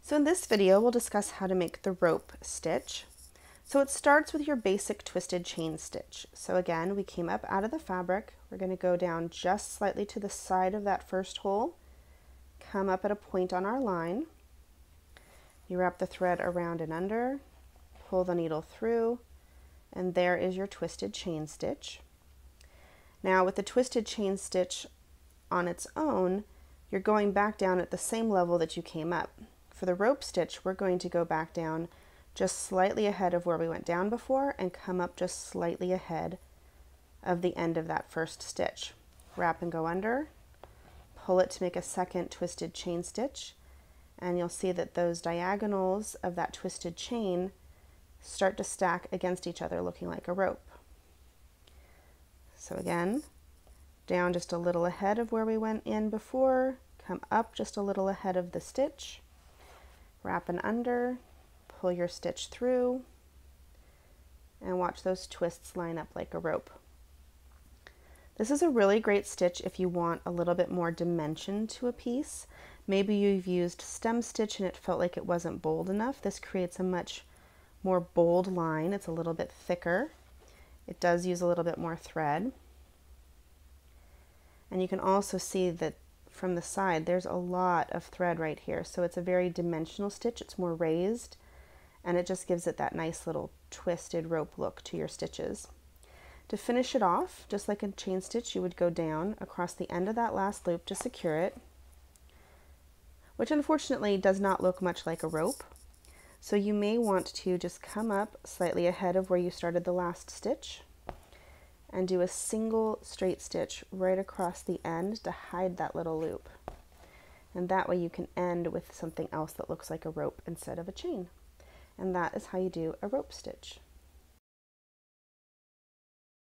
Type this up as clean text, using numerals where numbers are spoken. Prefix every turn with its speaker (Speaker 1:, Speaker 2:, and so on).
Speaker 1: So in this video, we'll discuss how to make the rope stitch. So it starts with your basic twisted chain stitch. So again, we came up out of the fabric. We're going to go down just slightly to the side of that first hole, come up at a point on our line. You wrap the thread around and under, pull the needle through, and there is your twisted chain stitch. Now with the twisted chain stitch on its own, you're going back down at the same level that you came up. For the rope stitch, we're going to go back down just slightly ahead of where we went down before and come up just slightly ahead of the end of that first stitch. Wrap and go under, pull it to make a second twisted chain stitch, and you'll see that those diagonals of that twisted chain start to stack against each other looking like a rope. So again, down just a little ahead of where we went in before, come up just a little ahead of the stitch, wrap and under, pull your stitch through, and watch those twists line up like a rope. This is a really great stitch if you want a little bit more dimension to a piece. Maybe you've used stem stitch and it felt like it wasn't bold enough. This creates a much more bold line. It's a little bit thicker. It does use a little bit more thread. And you can also see that from the side there's a lot of thread right here, so it's a very dimensional stitch. It's more raised and it just gives it that nice little twisted rope look to your stitches. To finish it off, just like a chain stitch, you would go down across the end of that last loop to secure it, which unfortunately does not look much like a rope. So you may want to just come up slightly ahead of where you started the last stitch and do a single straight stitch right across the end to hide that little loop. And that way you can end with something else that looks like a rope instead of a chain. And that is how you do a rope stitch.